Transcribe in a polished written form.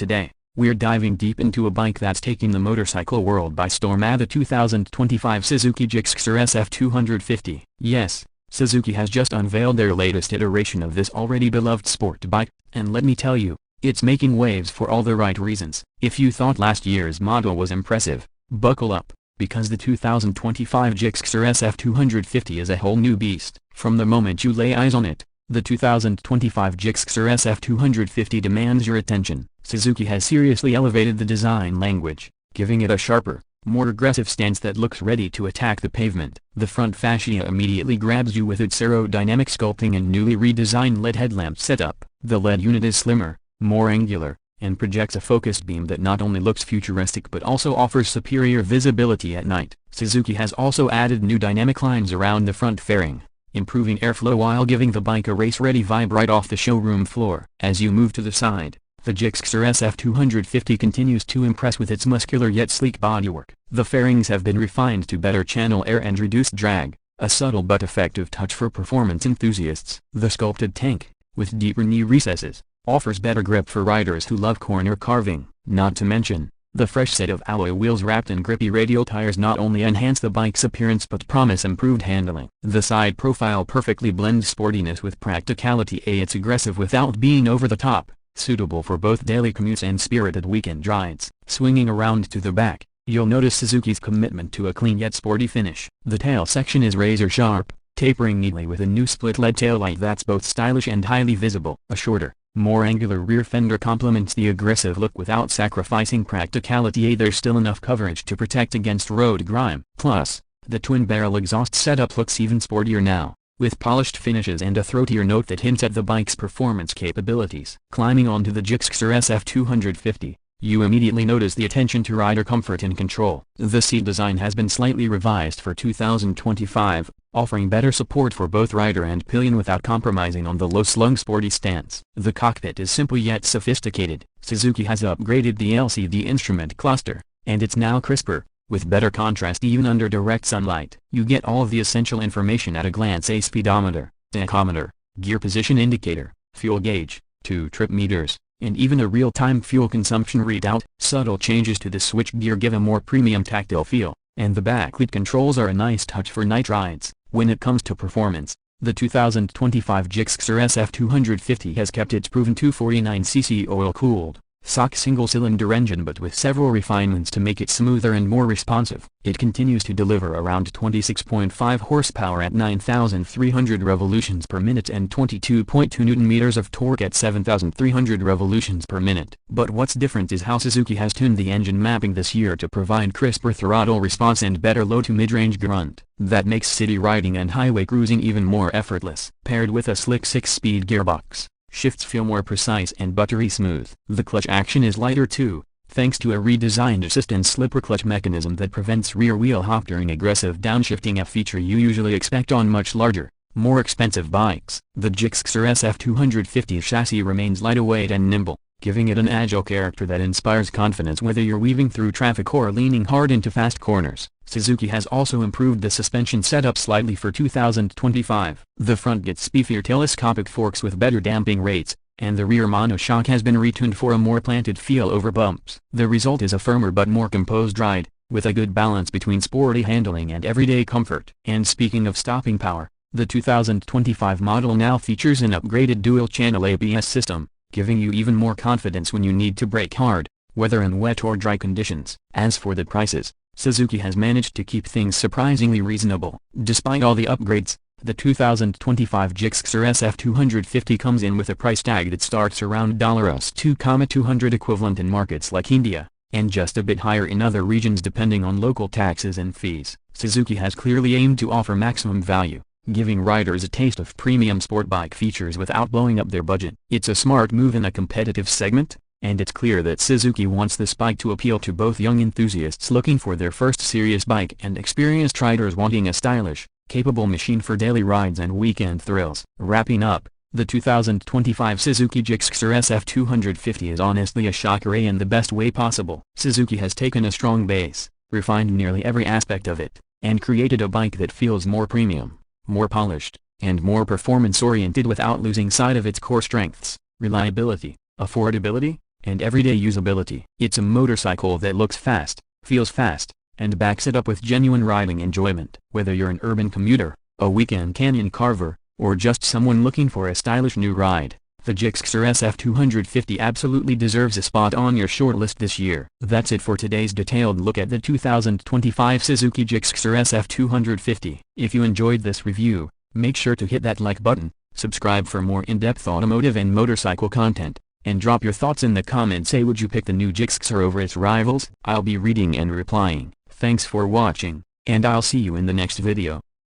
today, we're diving deep into a bike that's taking the motorcycle world by storm, the 2025 Suzuki Gixxer SF 250. Yes, Suzuki has just unveiled their latest iteration of this already beloved sport bike, and let me tell you, it's making waves for all the right reasons. If you thought last year's model was impressive, buckle up, because the 2025 Gixxer SF 250 is a whole new beast. From the moment you lay eyes on it, the 2025 Gixxer SF 250 demands your attention. Suzuki has seriously elevated the design language, giving it a sharper, more aggressive stance that looks ready to attack the pavement. The front fascia immediately grabs you with its aerodynamic sculpting and newly redesigned LED headlamp setup. The LED unit is slimmer, more angular, and projects a focused beam that not only looks futuristic but also offers superior visibility at night. Suzuki has also added new dynamic lines around the front fairing, improving airflow while giving the bike a race-ready vibe right off the showroom floor. As you move to the side, the Gixxer SF 250 continues to impress with its muscular yet sleek bodywork. The fairings have been refined to better channel air and reduce drag, a subtle but effective touch for performance enthusiasts. The sculpted tank, with deeper knee recesses, offers better grip for riders who love corner carving. Not to mention, the fresh set of alloy wheels wrapped in grippy radial tires not only enhance the bike's appearance but promise improved handling. The side profile perfectly blends sportiness with practicality. It's aggressive without being over the top, suitable for both daily commutes and spirited weekend rides. Swinging around to the back, you'll notice Suzuki's commitment to a clean yet sporty finish. The tail section is razor sharp, tapering neatly with a new split LED taillight that's both stylish and highly visible. A shorter, more angular rear fender complements the aggressive look without sacrificing practicality. There's still enough coverage to protect against road grime. Plus, the twin-barrel exhaust setup looks even sportier now, with polished finishes and a throatier note that hints at the bike's performance capabilities. Climbing onto the Gixxer SF 250, you immediately notice the attention to rider comfort and control. The seat design has been slightly revised for 2025, offering better support for both rider and pillion without compromising on the low-slung sporty stance. The cockpit is simple yet sophisticated. Suzuki has upgraded the LCD instrument cluster, and it's now crisper, with better contrast even under direct sunlight. You get all of the essential information at a glance: a speedometer, tachometer, gear position indicator, fuel gauge, 2 trip meters, and even a real-time fuel consumption readout. Subtle changes to the switchgear give a more premium tactile feel, and the backlit controls are a nice touch for night rides. When it comes to performance, the 2025 Gixxer SF 250 has kept its proven 249cc oil-cooled, stock single-cylinder engine but with several refinements to make it smoother and more responsive. It continues to deliver around 26.5 horsepower at 9,300 revolutions per minute and 22.2 Nm of torque at 7,300 revolutions per minute. But what's different is how Suzuki has tuned the engine mapping this year to provide crisper throttle response and better low to mid-range grunt. That makes city riding and highway cruising even more effortless. Paired with a slick 6-speed gearbox, shifts feel more precise and buttery smooth. The clutch action is lighter too, thanks to a redesigned assist and slipper clutch mechanism that prevents rear wheel hop during aggressive downshifting, a feature you usually expect on much larger, more expensive bikes. The Gixxer SF 250 chassis remains lightweight and nimble, giving it an agile character that inspires confidence whether you're weaving through traffic or leaning hard into fast corners. Suzuki has also improved the suspension setup slightly for 2025. The front gets beefier telescopic forks with better damping rates, and the rear monoshock has been retuned for a more planted feel over bumps. The result is a firmer but more composed ride, with a good balance between sporty handling and everyday comfort. And speaking of stopping power, the 2025 model now features an upgraded dual-channel ABS system, giving you even more confidence when you need to brake hard, whether in wet or dry conditions. As for the prices, Suzuki has managed to keep things surprisingly reasonable. Despite all the upgrades, the 2025 Gixxer SF 250 comes in with a price tag that starts around $2,200 equivalent in markets like India, and just a bit higher in other regions depending on local taxes and fees. Suzuki has clearly aimed to offer maximum value, giving riders a taste of premium sport bike features without blowing up their budget. It's a smart move in a competitive segment, and it's clear that Suzuki wants this bike to appeal to both young enthusiasts looking for their first serious bike and experienced riders wanting a stylish, capable machine for daily rides and weekend thrills. Wrapping up, the 2025 Suzuki Gixxer SF 250 is honestly a shocker in the best way possible. Suzuki has taken a strong base, refined nearly every aspect of it, and created a bike that feels more premium, more polished, and more performance-oriented without losing sight of its core strengths: reliability, affordability, and everyday usability. It's a motorcycle that looks fast, feels fast, and backs it up with genuine riding enjoyment. Whether you're an urban commuter, a weekend canyon carver, or just someone looking for a stylish new ride, the Gixxer SF 250 absolutely deserves a spot on your shortlist this year. That's it for today's detailed look at the 2025 Suzuki Gixxer SF 250. If you enjoyed this review, make sure to hit that like button, subscribe for more in-depth automotive and motorcycle content, and drop your thoughts in the comments. Say, would you pick the new Gixxer over its rivals? I'll be reading and replying. Thanks for watching, and I'll see you in the next video.